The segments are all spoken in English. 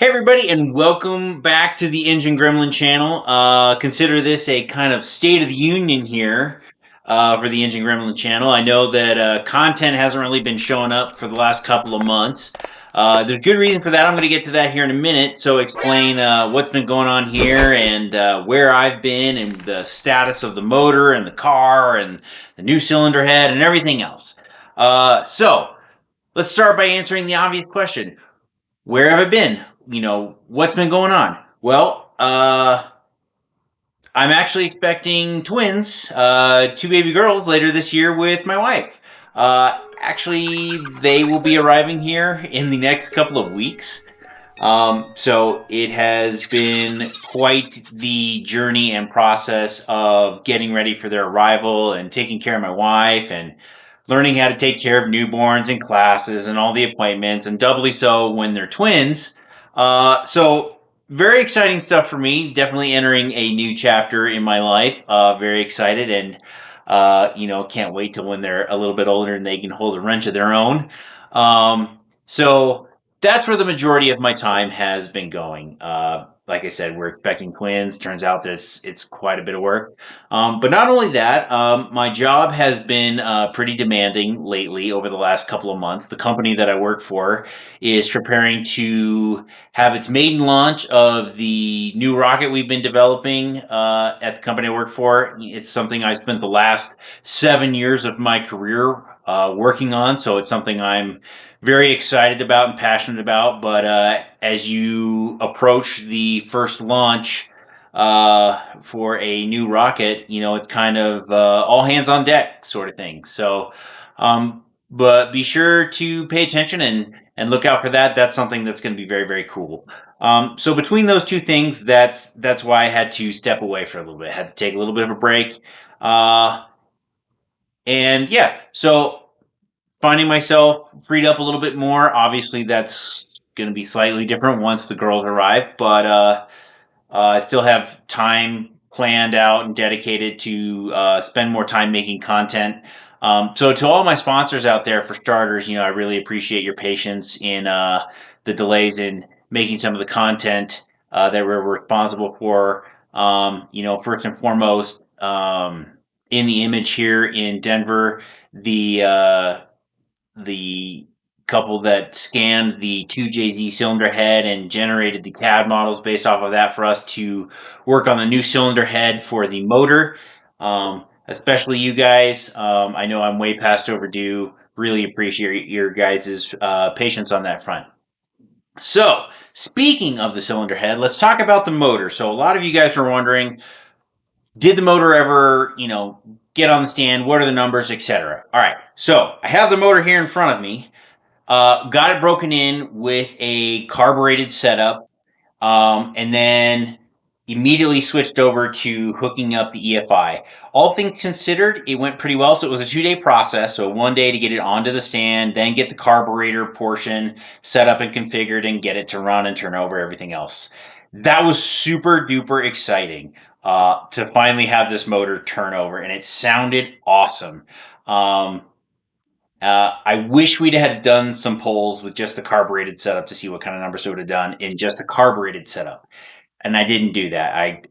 Hey everybody, and welcome back to the Engine Gremlin channel. Consider this a kind of state of the union here for the Engine Gremlin channel. I know that content hasn't really been showing up for the last couple of months. There's good reason for that. I'm going to get to that here in a minute. So explain what's been going on here and where I've been and the status of the motor and the car and the new cylinder head and everything else. So let's start by answering the obvious question. Where have I been? What's been going on? Well, I'm actually expecting twins, two baby girls later this year with my wife. Actually, they will be arriving here in the next couple of weeks. So it has been quite the journey and process of getting ready for their arrival and taking care of my wife and learning how to take care of newborns and classes and all the appointments, and doubly so when they're twins. So very exciting stuff for me. Definitely entering a new chapter in my life. Very excited and can't wait till when they're a little bit older and they can hold a wrench of their own. So that's where the majority of my time has been going. Like I said, we're expecting twins. Turns out it's quite a bit of work. But not only that, my job has been pretty demanding lately over the last couple of months. The company that I work for is preparing to have its maiden launch of the new rocket we've been developing at the company I work for. It's something I spent the last 7 years of my career working on, so it's something I'm very excited about and passionate about. But as you approach the first launch for a new rocket, it's kind of all hands on deck sort of thing. So, but be sure to pay attention and look out for that. That's something that's going to be very, very cool. So between those two things, that's why I had to step away for a little bit. I had to take a little bit of a break. And yeah, so finding myself freed up a little bit more. Obviously, that's going to be slightly different once the girls arrive, but I still have time planned out and dedicated to spend more time making content. So to all my sponsors out there, for starters, I really appreciate your patience in the delays in making some of the content that we're responsible for. First and foremost, in the image here in Denver, the couple that scanned the 2JZ cylinder head and generated the CAD models based off of that for us to work on the new cylinder head for the motor. Especially you guys. I know I'm way past overdue. Really appreciate your guys' patience on that front. So, speaking of the cylinder head, let's talk about the motor. So, a lot of you guys were wondering, did the motor ever, get on the stand? What are the numbers, etc.? All right. So, I have the motor here in front of me. Got it broken in with a carbureted setup, and then immediately switched over to hooking up the EFI. All things considered, it went pretty well. So it was a 2-day process. So 1 day to get it onto the stand, then get the carburetor portion set up and configured and get it to run and turn over everything else. That was super duper exciting to finally have this motor turn over, and it sounded awesome. I wish we'd had done some polls with just the carbureted setup to see what kind of numbers it would have done in just a carbureted setup. And I didn't do that.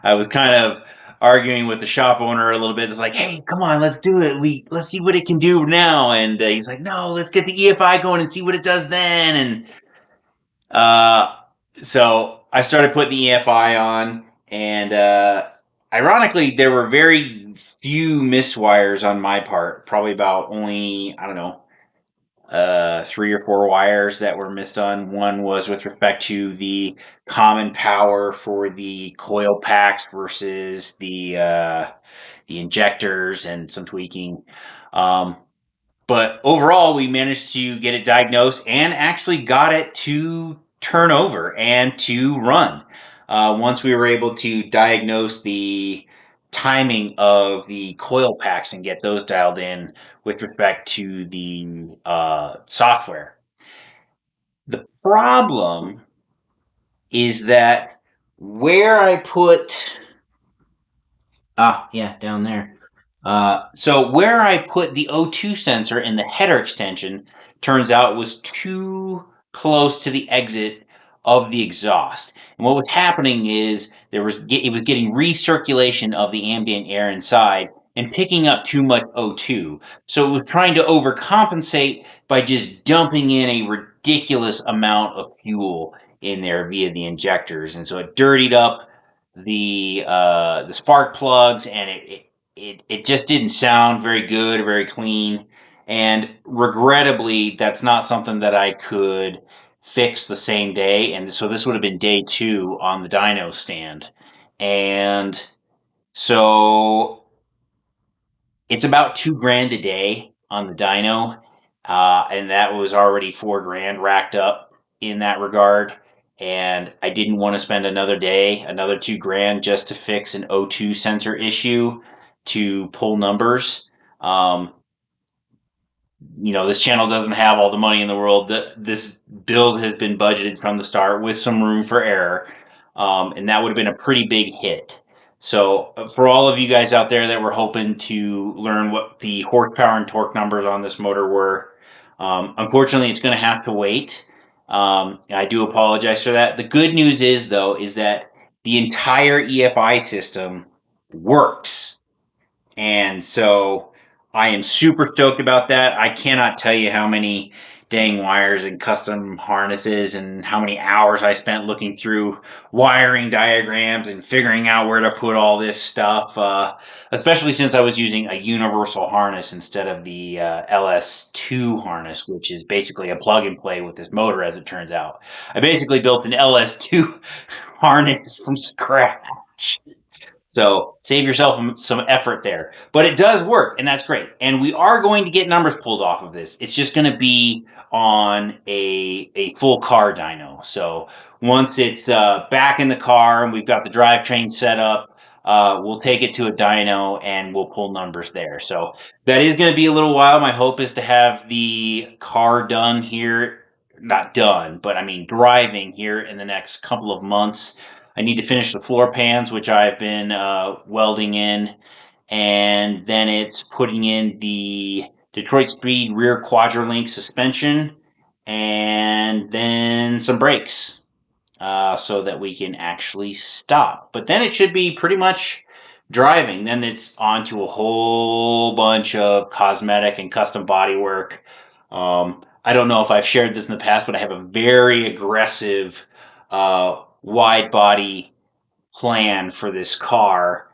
I was kind of arguing with the shop owner a little bit. It's like, hey, come on, let's do it. Let's see what it can do now. And he's like, no, let's get the EFI going and see what it does then. And so I started putting the EFI on, and ironically, there were very few miswires on my part. Probably about only, I don't know, 3 or 4 wires that were missed on. One was with respect to the common power for the coil packs versus the injectors and some tweaking. But overall, we managed to get it diagnosed and actually got it to turn over and to run. Once we were able to diagnose the timing of the coil packs and get those dialed in with respect to the software. The problem is that where I put down there. So where I put the O2 sensor in the header extension turns out was too close to the exit of the exhaust. And what was happening is it was getting recirculation of the ambient air inside and picking up too much O2. So it was trying to overcompensate by just dumping in a ridiculous amount of fuel in there via the injectors, and so it dirtied up the spark plugs, and it just didn't sound very good or very clean. And regrettably, that's not something that I could fix the same day. And so this would have been day 2 on the dyno stand. And so it's about $2,000 a day on the dyno. And that was already $4,000 racked up in that regard. And I didn't want to spend another day, another $2,000 just to fix an O2 sensor issue to pull numbers. This channel doesn't have all the money in the world. This build has been budgeted from the start with some room for error, and that would have been a pretty big hit. So for all of you guys out there that were hoping to learn what the horsepower and torque numbers on this motor were, unfortunately, it's going to have to wait. I do apologize for that. The good news is, though, is that the entire EFI system works. And so I am super stoked about that. I cannot tell you how many dang wires and custom harnesses and how many hours I spent looking through wiring diagrams and figuring out where to put all this stuff, especially since I was using a universal harness instead of the LS2 harness, which is basically a plug and play with this motor, as it turns out. I basically built an LS2 harness from scratch. So save yourself some effort there. But it does work, and that's great. And we are going to get numbers pulled off of this. It's just going to be on a full car dyno. So once it's back in the car and we've got the drivetrain set up, we'll take it to a dyno and we'll pull numbers there. So that is going to be a little while. My hope is to have the car done here. Not done, but I mean driving here in the next couple of months. I need to finish the floor pans, which I've been welding in, and then it's putting in the Detroit Speed rear quadrillink suspension, and then some brakes so that we can actually stop. But then it should be pretty much driving. Then it's on to a whole bunch of cosmetic and custom body work. I don't know if I've shared this in the past, but I have a very aggressive wide body plan for this car.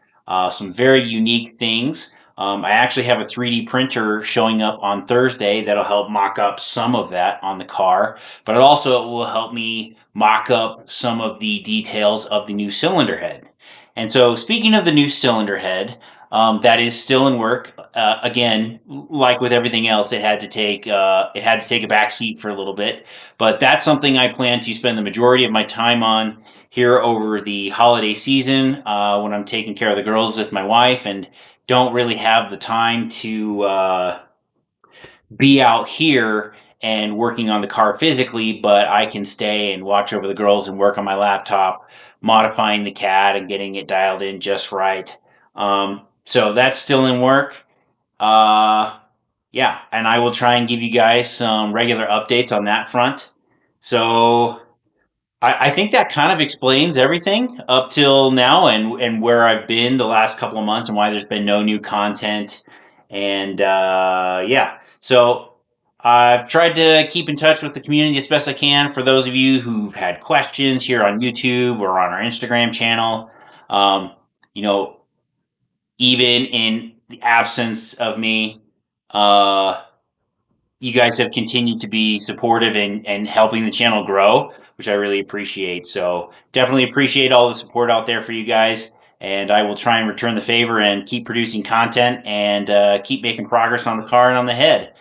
Some very unique things. I actually have a 3D printer showing up on Thursday that'll help mock up some of that on the car, but it also will help me mock up some of the details of the new cylinder head. And so speaking of the new cylinder head, that is still in work. Again, like with everything else, it had to take a back seat for a little bit. But that's something I plan to spend the majority of my time on here over the holiday season when I'm taking care of the girls with my wife and don't really have the time to be out here and working on the car physically, but I can stay and watch over the girls and work on my laptop, modifying the CAD and getting it dialed in just right. So that's still in work. Yeah, and I will try and give you guys some regular updates on that front. So I think that kind of explains everything up till now and where I've been the last couple of months and why there's been no new content. And yeah, so I've tried to keep in touch with the community as best I can. For those of you who've had questions here on YouTube or on our Instagram channel, even in the absence of me, you guys have continued to be supportive and helping the channel grow, which I really appreciate. So definitely appreciate all the support out there for you guys. And I will try and return the favor and keep producing content and keep making progress on the car and on the head.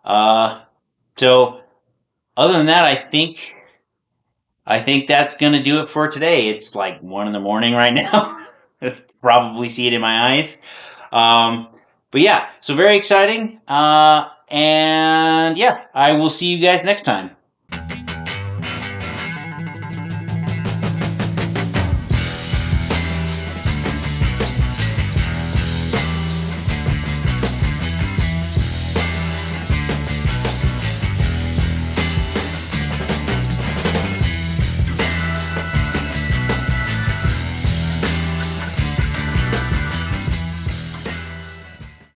So other than that, I think that's going to do it for today. It's like 1 a.m. right now. Probably see it in my eyes. But yeah, so very exciting. And yeah, I will see you guys next time.